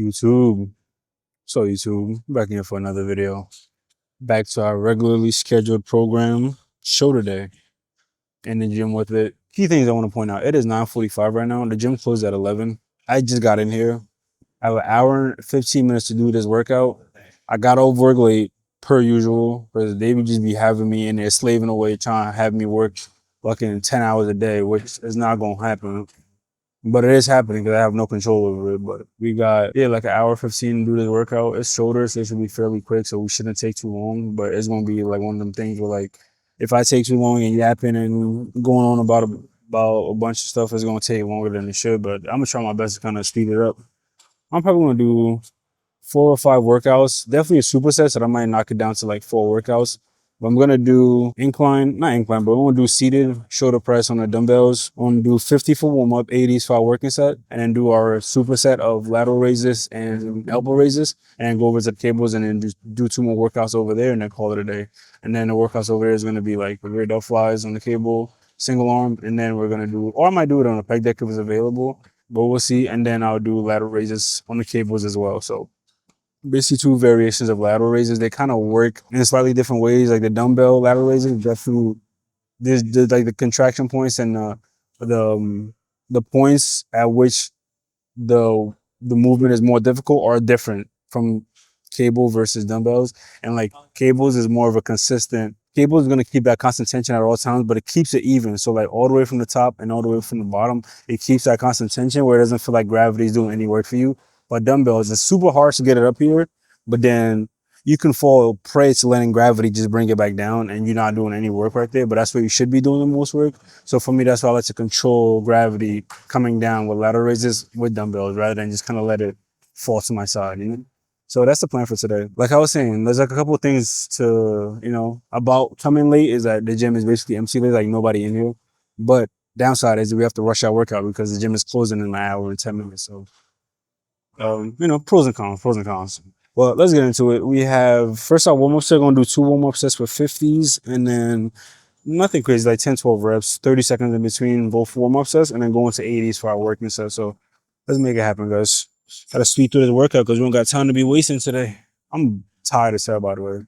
YouTube. So YouTube, back here for another video. Back to our regularly scheduled program show today. In the gym with it. Key things I want to point out. It is 9:45 right now. The gym closed at 11. I just got in here. I have an hour and 15 minutes to do this workout. I got off work late per usual because they would just be having me in there slaving away trying to have me work fucking 10 hours a day, which is not going to happen. But it is happening because I have no control over it. But we got, like an hour 15 to do this workout. It's shoulders, so it should be fairly quick, so we shouldn't take too long. But it's going to be like one of them things where, like, if I take too long and yapping and going on about a bunch of stuff, it's going to take longer than it should. But I'm going to try my best to kind of speed it up. I'm probably going to do 4 or 5 workouts. Definitely a superset, so I might knock it down to like 4 workouts. But I'm gonna do not incline, but I'm gonna do seated shoulder press on the dumbbells. I'm gonna do 50 for warm up, 80s for our working set, and then do our superset of lateral raises and elbow raises, and then go over to the cables and then just do 2 more workouts over there, and then call it a day. And then the workouts over there is gonna be like rear delt flies on the cable, single arm, and then we're gonna do, or I might do it on a peg deck if it's available, but we'll see. And then I'll do lateral raises on the cables as well. So basically 2 variations of lateral raises. They kind of work in slightly different ways. Like the dumbbell lateral raises, definitely there's like the contraction points and the points at which the movement is more difficult are different from cable versus dumbbells. And like cables is more of a consistent. Cable is gonna keep that constant tension at all times, but it keeps it even. So like all the way from the top and all the way from the bottom, it keeps that constant tension where it doesn't feel like gravity is doing any work for you. But dumbbells, it's super hard to get it up here, but then you can fall prey to letting gravity just bring it back down and you're not doing any work right there, but that's where you should be doing the most work. So for me, that's why I like to control gravity coming down with lateral raises with dumbbells rather than just kind of let it fall to my side, you know? So that's the plan for today. Like I was saying, there's like a couple of things to, about coming late is that the gym is basically empty. There's like nobody in here. But downside is we have to rush our workout because the gym is closing in an hour and 10 minutes. So pros and cons. Well, let's get into it. We have, first our warm-up set, going to do 2 warm-up sets for 50s, and then nothing crazy, like 10, 12 reps, 30 seconds in between both warm-up sets, and then going to 80s for our working set. So let's make it happen, guys. Gotta speed through this workout because we don't got time to be wasting today. I'm tired as hell, by the way.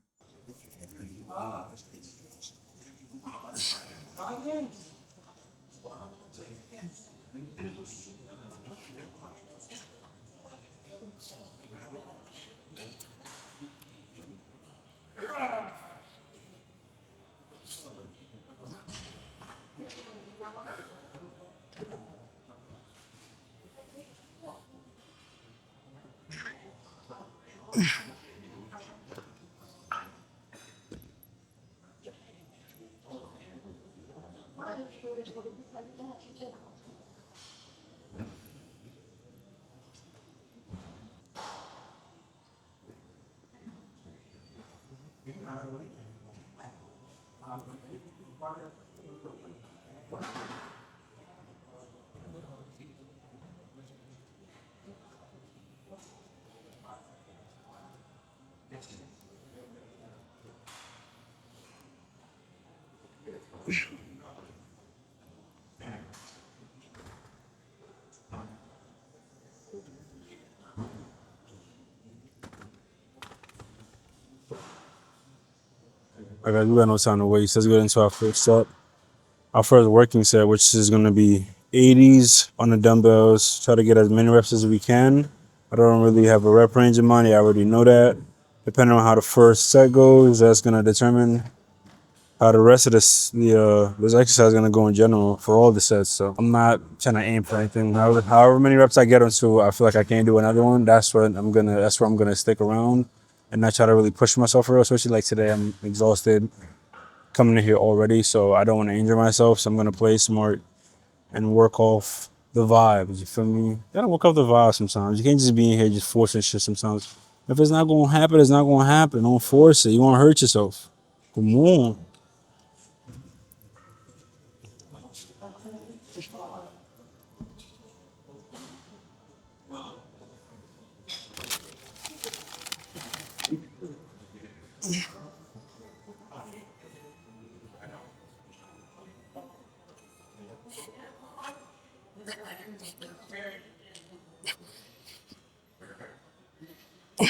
All right, guys, we got no time to waste. Let's get into our first set. Our first working set, which is going to be 80s on the dumbbells. Try to get as many reps as we can. I don't really have a rep range in mind. I already know that. Depending on how the first set goes, that's going to determine how the rest of this exercise is going to go in general for all the sets. So I'm not trying to aim for anything. However many reps I get onto, I feel like I can't do another one. That's where I'm gonna stick around and not try to really push myself for real. Especially like today, I'm exhausted coming in here already, so I don't want to injure myself. So I'm gonna play smart and work off the vibes. You feel me? You gotta work off the vibes sometimes. You can't just be in here just forcing shit sometimes. If it's not gonna happen, it's not gonna happen. Don't force it. You wanna hurt yourself. Come on. I'm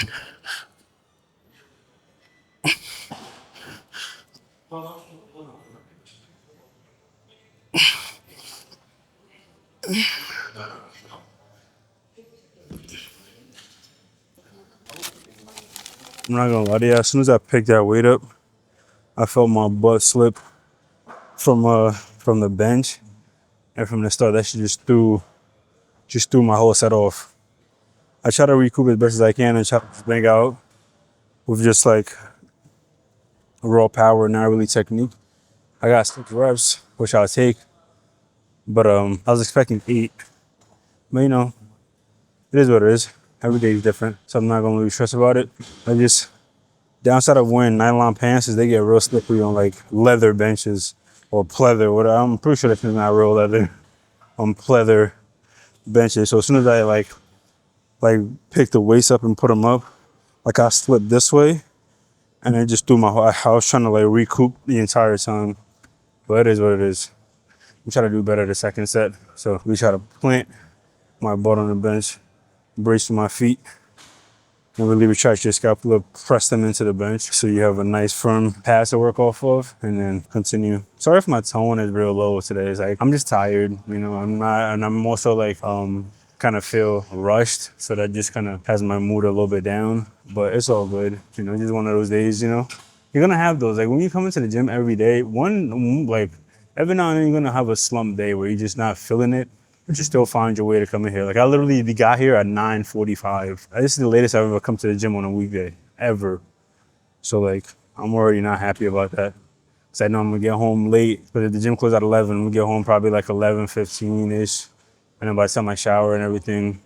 not gonna lie to you, as soon as I picked that weight up, I felt my butt slip from the bench and from the start. That shit just threw my whole set off. I try to recoup as best as I can and try to bang out with just like raw power, not really technique. I got 6 reps, which I'll take, but I was expecting 8. But you know, it is what it is. Every day is different, so I'm not gonna really stress about it. I just downside of wearing nylon pants is they get real slippery on like leather benches or pleather. Whatever. I'm pretty sure that's not real leather on pleather benches. So as soon as I like pick the weights up and put them up, like I slipped this way, and it just threw my whole. I was trying to like recoup the entire time, but it is what it is. I'm trying to do better the second set, so we try to plant my butt on the bench, brace my feet, and really retract your scapula, press them into the bench so you have a nice firm pass to work off of, and then continue. Sorry if my tone is real low today. It's like I'm just tired, you know. I'm not, and I'm also like kind of feel rushed, so that just kind of has my mood a little bit down. But it's all good, you know. Just one of those days, you know. You're gonna have those. Like when you come into the gym every day, every now and then you're gonna have a slump day where you're just not feeling it, but you still find your way to come in here. Like I literally got here at 9:45. This is the latest I've ever come to the gym on a weekday, ever. So like, I'm already not happy about that. Cause I know I'm gonna get home late, but if the gym closed at 11, we get home probably like 11:15-ish. And then by the time I shower and everything,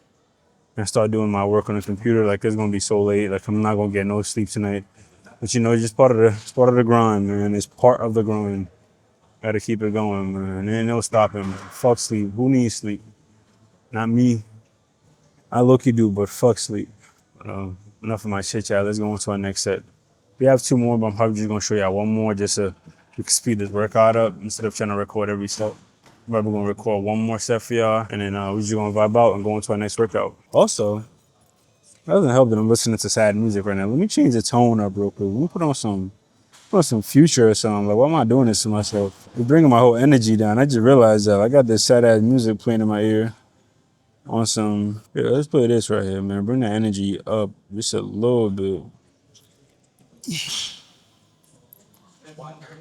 and start doing my work on the computer, like it's gonna be so late. Like I'm not gonna get no sleep tonight. But you know, it's just part of the grind, man. It's part of the grind. Gotta keep it going, man. Ain't no stopping. Fuck sleep. Who needs sleep? Not me. I low-key do, but fuck sleep. But, enough of my chit chat. Let's go on to our next set. We have 2 more, but I'm probably just gonna show y'all 1 more just so we can speed this workout up instead of trying to record every set. I'm probably gonna record 1 more set for y'all, and then we're just gonna vibe out and go into our next workout. Also, it doesn't help that I'm listening to sad music right now. Let me change the tone up real quick. Let me put on some Future or something. Like, why am I doing this to myself? You're bringing my whole energy down. I just realized that I got this sad ass music playing in my ear. On some, yeah, let's play this right here, man. Bring the energy up just a little bit.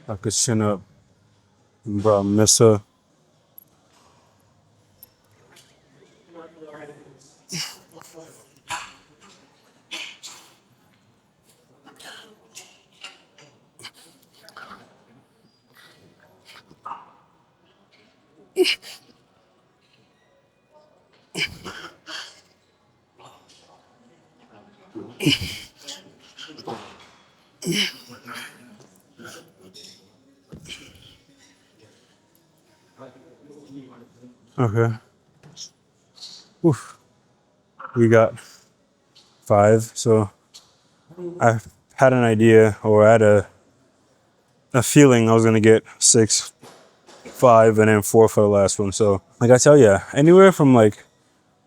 I could chin up, bro. Miss her. Okay. Oof. We got 5. So I had an idea, or I had a feeling I was gonna get 6, 5, and then 4 for the last one. So like I tell ya, anywhere from like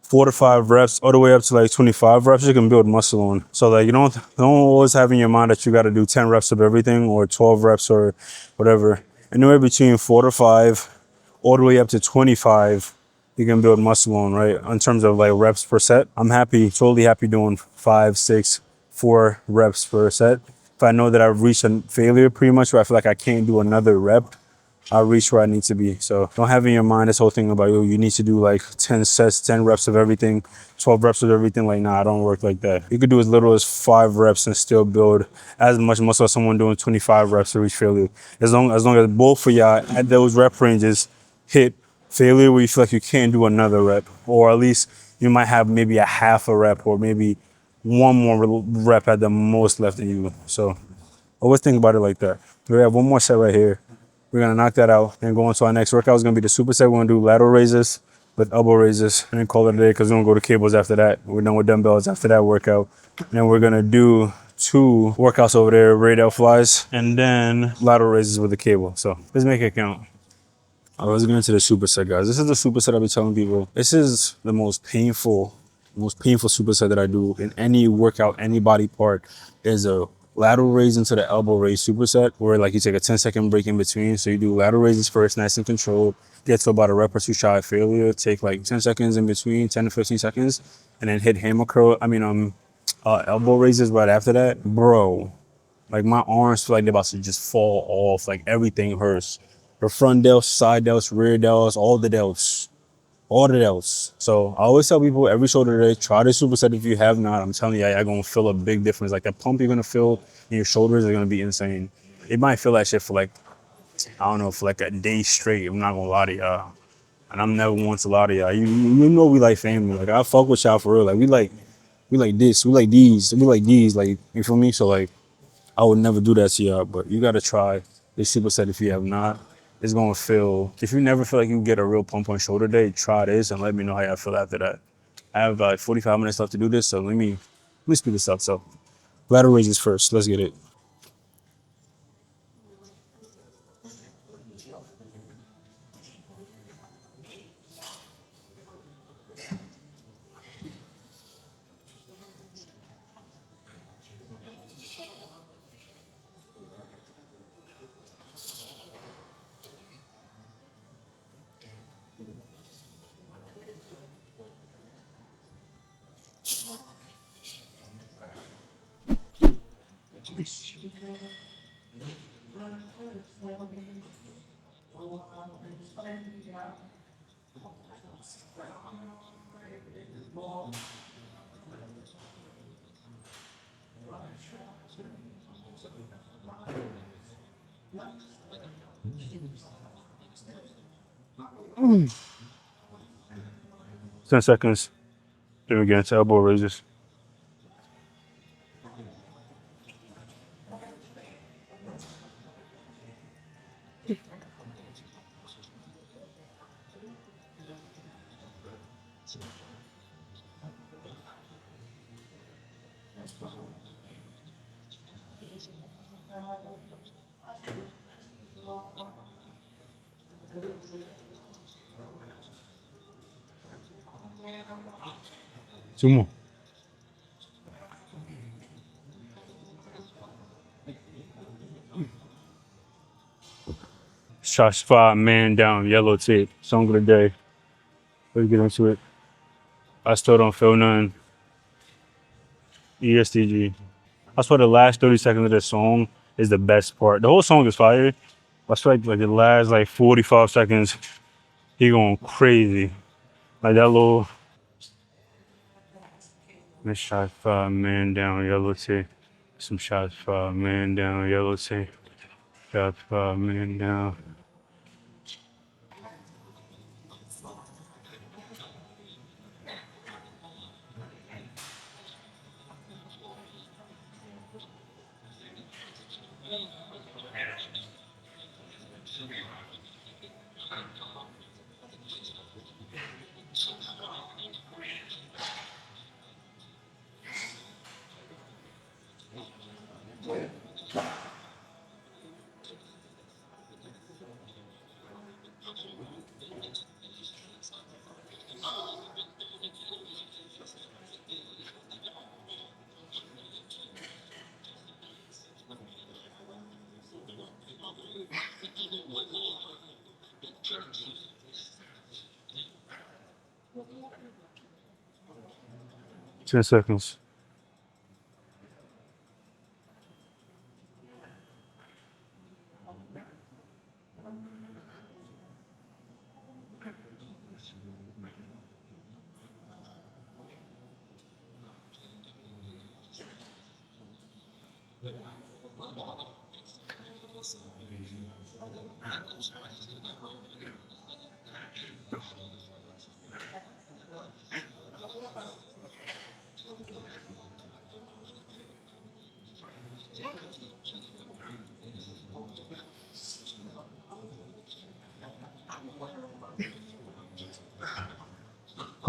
4 to 5 reps all the way up to like 25 reps you can build muscle on. So like you don't always have in your mind that you got to do 10 reps of everything or 12 reps or whatever. Anywhere between 4 to 5 all the way up to 25 you can build muscle on, right? In terms of like reps per set, I'm totally happy doing 5, 6, 4 reps per set. If I know that I've reached a failure pretty much where I feel like I can't do another rep, I'll reach where I need to be. So don't have in your mind this whole thing about, yo, you need to do like 10 sets, 10 reps of everything, 12 reps of everything. Like, nah, I don't work like that. You could do as little as 5 reps and still build as much muscle as someone doing 25 reps to reach failure. As long as both of y'all at those rep ranges hit failure where you feel like you can't do another rep, or at least you might have maybe a half a rep or maybe 1 more rep at the most left in you. So always think about it like that. We have 1 more set right here. We're gonna knock that out and go into our next workout. It's gonna be the superset. We're gonna do lateral raises with elbow raises and then call it a day because we're gonna go to cables after that. We're done with dumbbells after that workout. And then we're gonna do 2 workouts over there, radial flies, and then lateral raises with the cable. So let's make it count. I was going to the superset, guys. This is the superset I've been telling people. This is the most painful most painful superset that I do in any workout, any body part, is a lateral raise into the elbow raise superset, where like you take a 10-second break in between. So you do lateral raises first, nice and controlled, get to about a rep or two shy of failure, take like 10 seconds in between, 10 to 15 seconds, and then hit hammer curl. Elbow raises right after that, bro. Like my arms feel like they're about to just fall off. Like everything hurts. The front delts, side delts, rear delts, all the delts. So I always tell people every shoulder day, try the superset if you have not. I'm telling you, you're gonna feel a big difference. Like the pump you're gonna feel in your shoulders are gonna be insane. It might feel that shit for like, I don't know, for like a day straight. I'm not gonna lie to y'all. And I'm never one to lie to y'all. You know we like family. Like I fuck with y'all for real. Like we like this, we like these, we like these. Like you feel me? So like I would never do that to y'all, but you gotta try this superset if you have not. It's gonna feel, if you never feel like you get a real pump on shoulder day, try this and let me know how y'all feel after that. I have 45 minutes left to do this, so let me speed this up. So lateral raises first. Let's get it. 10 seconds. Then we get into elbow raises. Two more. Shot spot, man down, yellow tape. Song of the day. Let's get into it. I still don't feel nothing. ESTG. I swear the last 30 seconds of this song is the best part. The whole song is fire. I swear like the last like 45 seconds, he going crazy. Like that little miss shot five, man down, yellow tape. Some shots five, man down, yellow tape. Shots five, man down. 10 seconds.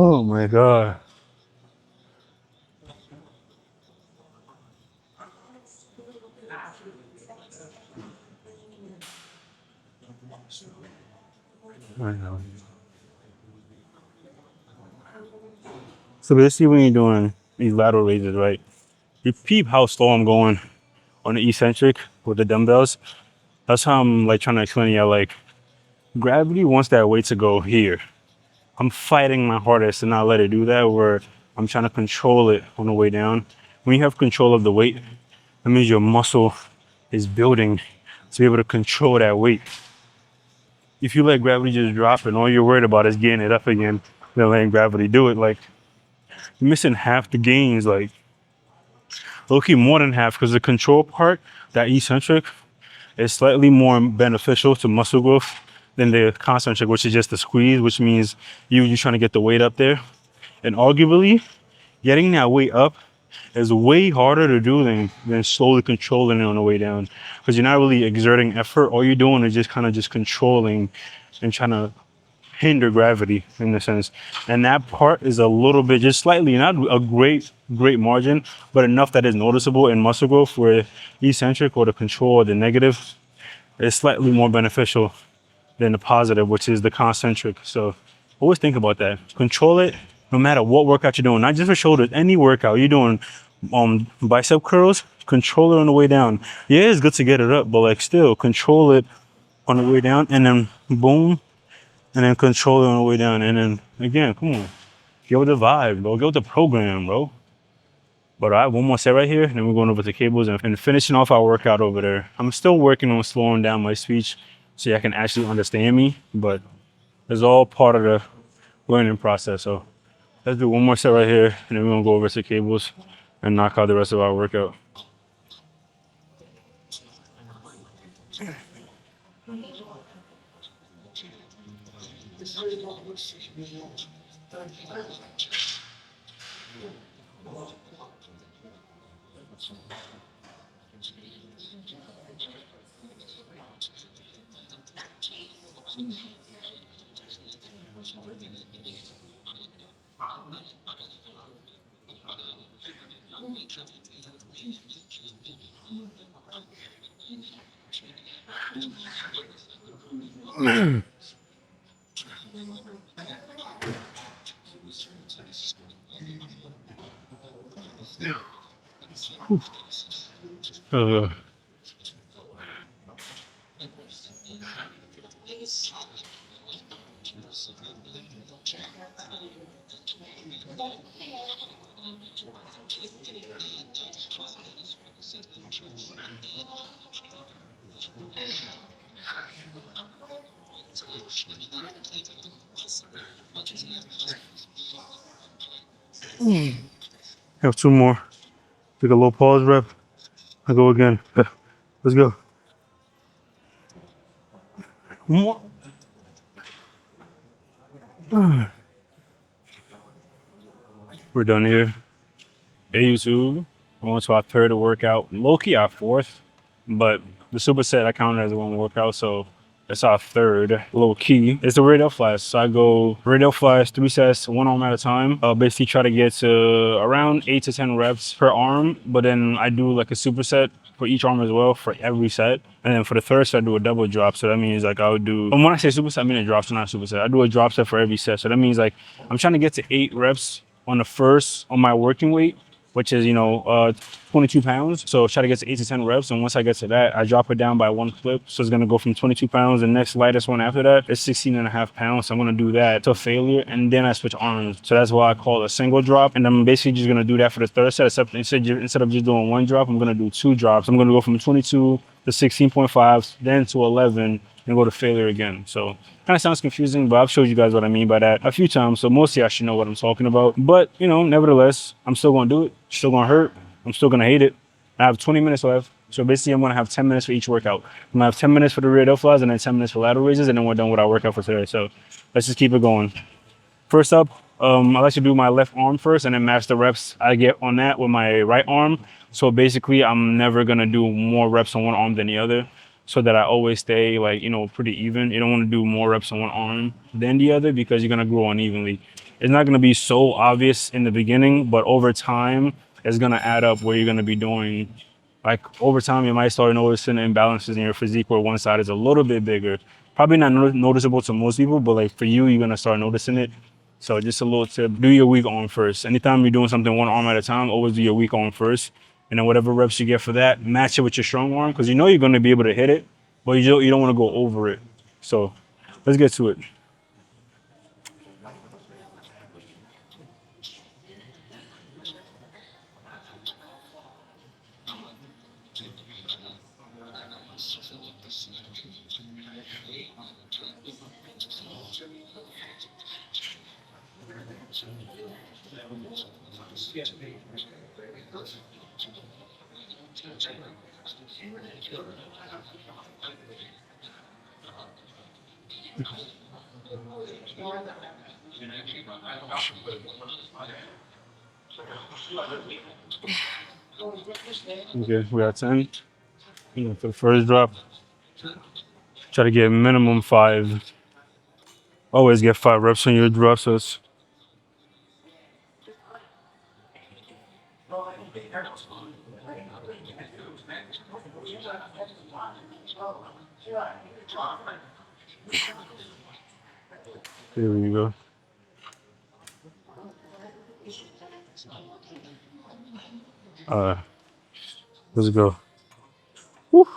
Oh my God. I know. So basically when you're doing these lateral raises, right, you peep how slow I'm going on the eccentric with the dumbbells. That's how I'm like trying to explain to you, like gravity wants that weight to go here. I'm fighting my hardest to not let it do that, where I'm trying to control it on the way down. When you have control of the weight, that means your muscle is building to be able to control that weight. If you let gravity just drop and all you're worried about is getting it up again, then letting gravity do it, like you're missing half the gains, like low-key more than half, because the control part, that eccentric, is slightly more beneficial to muscle growth than the concentric, which is just the squeeze, which means you're trying to get the weight up there. And arguably, getting that weight up is way harder to do than slowly controlling it on the way down, because you're not really exerting effort. All you're doing is just kind of just controlling and trying to hinder gravity in a sense. And that part is a little bit, just slightly, not a great margin, but enough that is noticeable in muscle growth, where eccentric or the control or the negative is slightly more beneficial than the positive, which is the concentric. So always think about that. Control it no matter what workout you're doing, not just for shoulders, any workout you're doing. Bicep curls, control it on the way down. Yeah, it's good to get it up, but like still control it on the way down, and then boom, and then control it on the way down. And then again, come on, get with the vibe, bro. Get with the program, bro. But all right, one more set right here, and then we're going over to cables and finishing off our workout over there. I'm still working on slowing down my speech so y'all can actually understand me, but it's all part of the learning process. So let's do one more set right here, and then we're gonna go over to cables and knock out the rest of our workout. Uh, have two more. Take a low pause rep. I go again. Let's go. One more. We're done here. Hey YouTube, we're on to our third workout. Low-key our fourth, but the superset I counted as one workout, so that's our third. Low-key. It's the radial flies. So I go radial flies, 3 sets, one arm at a time. I'll basically try to get to around 8 to 10 reps per arm, but then I do like a superset for each arm as well for every set. And then for the third set, I do a double drop. So that means like I would do, and when I say superset, I mean a drop, so not a superset. I do a drop set for every set. So that means like I'm trying to get to 8 reps on the first, on my working weight, which is, 22 pounds. So try to get to 8 to 10 reps. And once I get to that, I drop it down by one clip. So it's gonna go from 22 pounds. The next lightest one after that is 16.5 pounds. So I'm gonna do that to failure. And then I switch arms. So that's why I call it a single drop. And I'm basically just gonna do that for the third set, except instead of just doing one drop, I'm gonna do 2 drops. I'm gonna go from 22 to 16.5, then to 11, and go to failure again. So kind of sounds confusing, but I've showed you guys what I mean by that a few times. So mostly I should know what I'm talking about. But, nevertheless, I'm still going to do it. It's still going to hurt. I'm still going to hate it. I have 20 minutes left. So basically I'm going to have 10 minutes for each workout. I'm going to have 10 minutes for the rear delt flies and then 10 minutes for lateral raises, and then we're done with our workout for today. So let's just keep it going. First up, I like to do my left arm first and then match the reps I get on that with my right arm. So basically I'm never going to do more reps on one arm than the other, so that I always stay pretty even. You don't want to do more reps on one arm than the other because you're going to grow unevenly. It's not going to be so obvious in the beginning, but over time, it's going to add up where you're going to be doing, like over time, you might start noticing imbalances in your physique where one side is a little bit bigger. Probably not noticeable to most people, but like for you, you're going to start noticing it. So just a little tip, do your weak arm first. Anytime you're doing something one arm at a time, always do your weak arm first. And then whatever reps you get for that, match it with your strong arm because you know you're going to be able to hit it, but you don't want to go over it. So let's get to it. Okay, we got 10. For the first drop, try to get minimum 5. Always get 5 reps on your drop. So it's there we go. Let's go. Woo.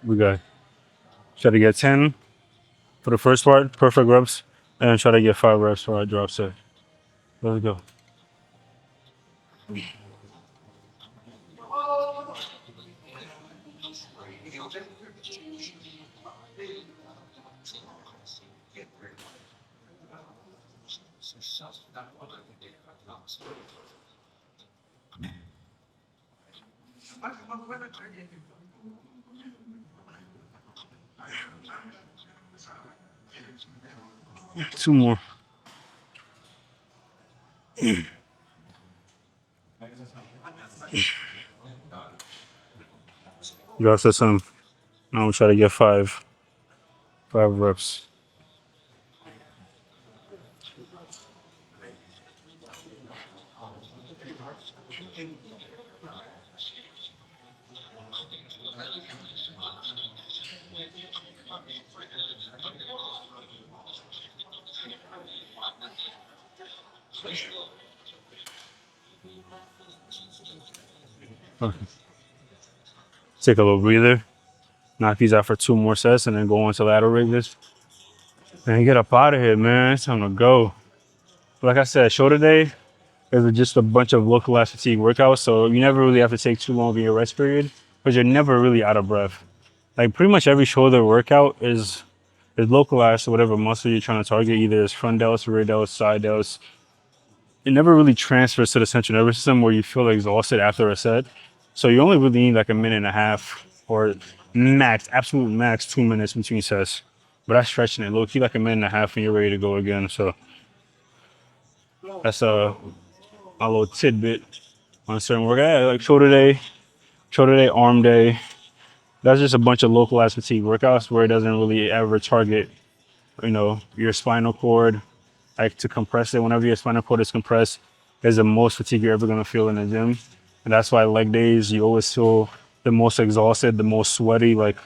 We got try to get 10 for the first part, perfect reps, and try to get 5 reps for our drop set. Let's go. Two more. Drop set some. Now I'm trying to get 5 reps. Okay. Take a little breather. Knock these out for 2 more sets and then go on to lateral raises. And get up out of here, man. It's time to go. Like I said, shoulder day is just a bunch of localized fatigue workouts. So you never really have to take too long in your rest period because you're never really out of breath. Like pretty much every shoulder workout is localized to whatever muscle you're trying to target. Either it's front delts, rear delts, side delts. It never really transfers to the central nervous system where you feel exhausted after a set. So you only really need like a minute and a half or max, absolute max 2 minutes between sets. But that's stretching it. Low key like a minute and a half and you're ready to go again. So that's a little tidbit on certain work. Yeah, like shoulder day, arm day. That's just a bunch of localized fatigue workouts where it doesn't really ever target, your spinal cord. Like to compress it, whenever your spinal cord is compressed, is the most fatigue you're ever gonna feel in the gym. And that's why leg days, you always feel the most exhausted, the most sweaty, like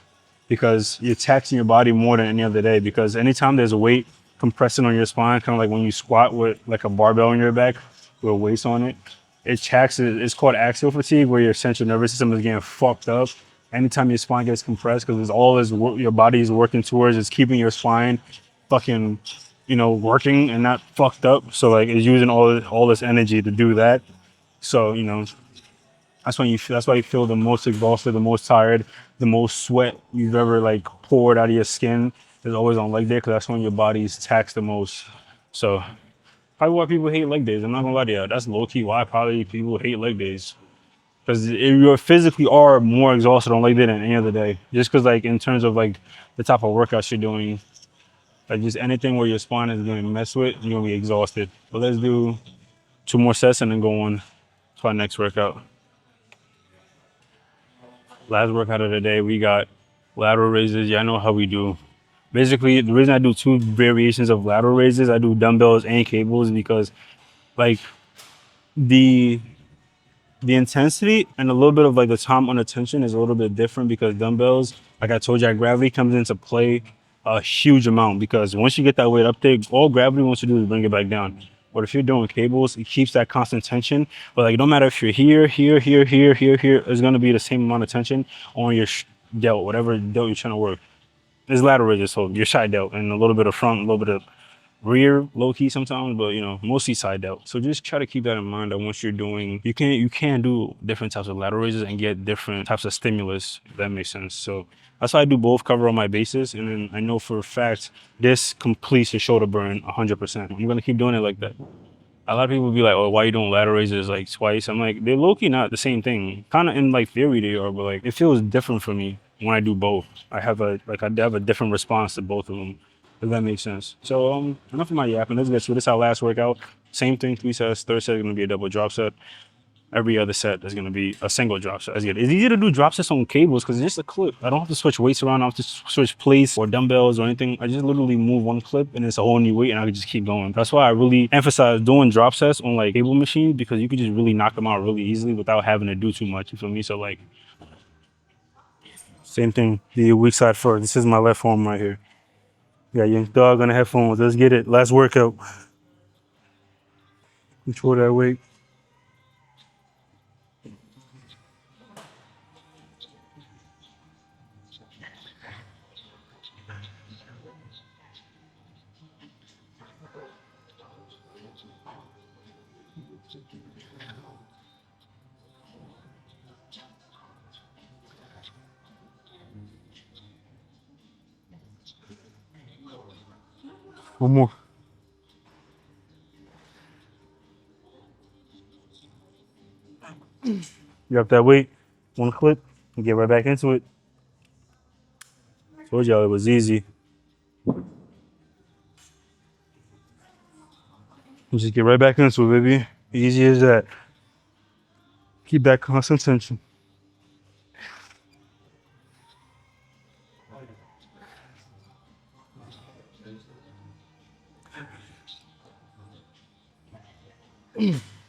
because you're taxing your body more than any other day. Because anytime there's weight compressing on your spine, kind of like when you squat with like a barbell on your back with weights on it, it taxes. It's called axial fatigue, where your central nervous system is getting fucked up. Anytime your spine gets compressed, because it's all this your body is working towards, is keeping your spine fucking working and not fucked up. So like it's using all this energy to do that. So that's why you feel the most exhausted, the most tired, the most sweat you've ever like poured out of your skin is always on leg day, because that's when your body's taxed the most. So probably why people hate leg days. I'm not gonna lie to you, that's low key why probably people hate leg days. Because you physically are more exhausted on leg day than any other day. Just because like in terms of like the type of workouts you're doing, like just anything where your spine is getting messed with, you're gonna be exhausted. But let's do 2 more sets and then go on to our next workout. Last workout of the day, we got lateral raises. Yeah, I know how we do. Basically, the reason I do 2 variations of lateral raises, I do dumbbells and cables, because like the intensity and a little bit of like the time under tension is a little bit different, because dumbbells, like I told you, gravity comes into play a huge amount, because once you get that weight up there, all gravity wants to do is bring it back down. But if you're doing cables, it keeps that constant tension. But like, no matter if you're here, here, it's gonna be the same amount of tension on your delt, whatever delt you're trying to work. It's lateral raises, so your side delt and a little bit of front, a little bit of rear, low key sometimes, but mostly side delt. So just try to keep that in mind, that once you're doing, you can do different types of lateral raises and get different types of stimulus, if that makes sense. So that's why I do both, cover all my bases, and then I know for a fact this completes the shoulder burn 100%. I'm gonna keep doing it like that. A lot of people be like, "Oh, why you doing lateral raises like twice?" I'm like, they're low key not the same thing. Kind of in like theory they are, but like it feels different for me when I do both. I have a different response to both of them, if that makes sense. So enough of my yapping. Let's get to this. Our last workout. Same thing, 3 sets. Third set is gonna be a double drop set. Every other set is going to be a single drop set. It's easy to do drop sets on cables because it's just a clip. I don't have to switch weights around. I don't have to switch plates or dumbbells or anything. I just literally move one clip and it's a whole new weight and I can just keep going. That's why I really emphasize doing drop sets on like cable machines, because you can just really knock them out really easily without having to do too much. You feel me? So like, same thing. The weak side first. This is my left arm right here. Yeah, young dog on the headphones. Let's get it. Last workout. Control that weight. One more. Drop that weight, one clip, and get right back into it. Told y'all it was easy. Just get right back into it, baby. Easy as that. Keep that constant tension.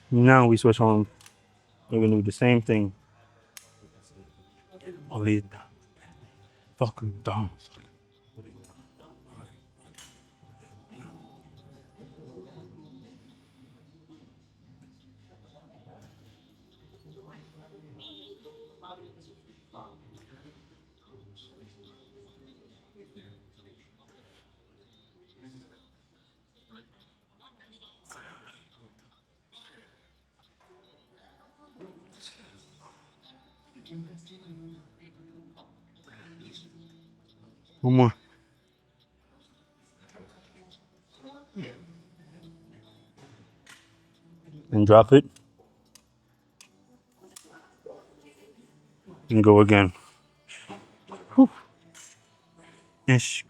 Now we switch on. We're gonna do the same thing. Only fucking dumb. One more. And drop it. And go again. Whew. Ish.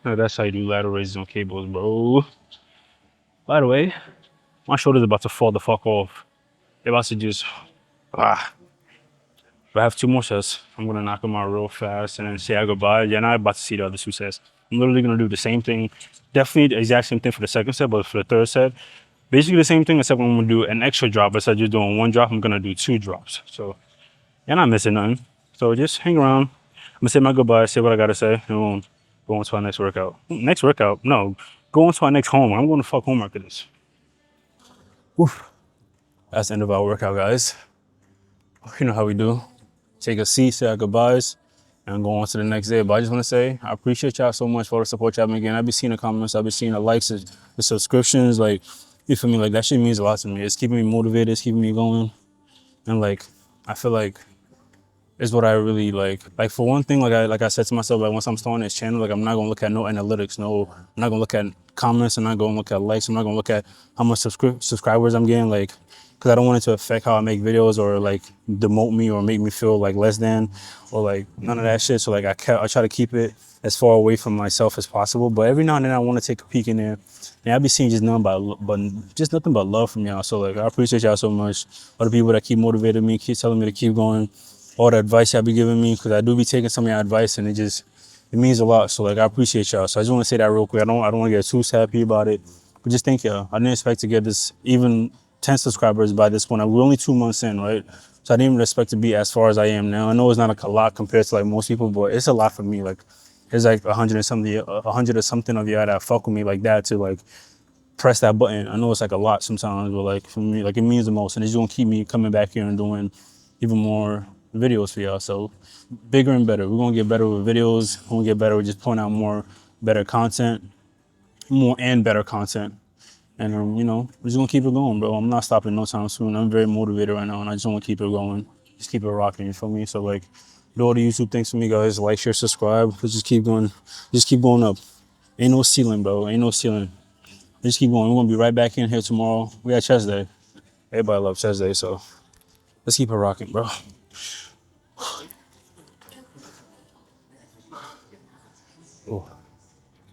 No, that's how you do lateral raises on cables, bro. By the way, my shoulder's about to fall the fuck off. They're about to just If I have 2 more sets, I'm gonna knock them out real fast and then say goodbye. You're not about to see the other 2 sets. I'm literally gonna do the same thing. Definitely the exact same thing for the second set, but for the third set, basically the same thing, except I'm gonna do an extra drop. Instead of just doing one drop, I'm gonna do 2 drops. So you're not missing nothing. So just hang around. I'm gonna say my goodbye, say what I gotta say, and we'll go on to our next workout. Next workout? No, go on to our next homework. I'm going to fuck homework at this. Oof. That's the end of our workout, guys. You know how we do. Take a seat, say our goodbyes, and go on to the next day. But I just want to say, I appreciate y'all so much for the support y'all been getting. I've been seeing the comments, I've been seeing the likes, the subscriptions. Like, you feel me? Like, that shit means a lot to me. It's keeping me motivated, it's keeping me going. And like, I feel like it's what I really like. Like, for one thing, like I said to myself, like, once I'm starting this channel, like, I'm not gonna look at no analytics, I'm not gonna look at comments, I'm not gonna look at likes, I'm not gonna look at how much subscribers I'm getting. Like, because I don't want it to affect how I make videos or like demote me or make me feel like less than or like none of that shit. So like I try to keep it as far away from myself as possible. But every now and then I want to take a peek in there, and I be seeing just nothing but love from y'all. So like I appreciate y'all so much. All the people that keep motivating me, keep telling me to keep going, all the advice y'all be giving me, because I do be taking some of your advice and it means a lot. So like I appreciate y'all. So I just want to say that real quick. I don't want to get too happy about it, but just thank y'all. I didn't expect to get this even 10 subscribers by this point. We're only 2 months in, right? So I didn't even expect to be as far as I am now. I know it's not like a lot compared to like most people, but it's a lot for me. Like there's like 100 or something of y'all that fuck with me like that to like press that button. I know it's like a lot sometimes, but like for me, like it means the most, and it's gonna keep me coming back here and doing even more videos for y'all. So bigger and better. We're gonna get better with videos. We're gonna get better with just putting out more better content, more and better content. And you know, we're just gonna keep it going, bro. I'm not stopping no time soon. I'm very motivated right now, and I just want to keep it going. Just keep it rocking. You feel me? So like, do all the YouTube things for me, guys. Like, share, subscribe. Let's just keep going. Just keep going up. Ain't no ceiling, bro. Ain't no ceiling. Just keep going. We're gonna be right back in here tomorrow. We got chest day. Everybody loves chest day, so let's keep it rocking, bro. Ooh.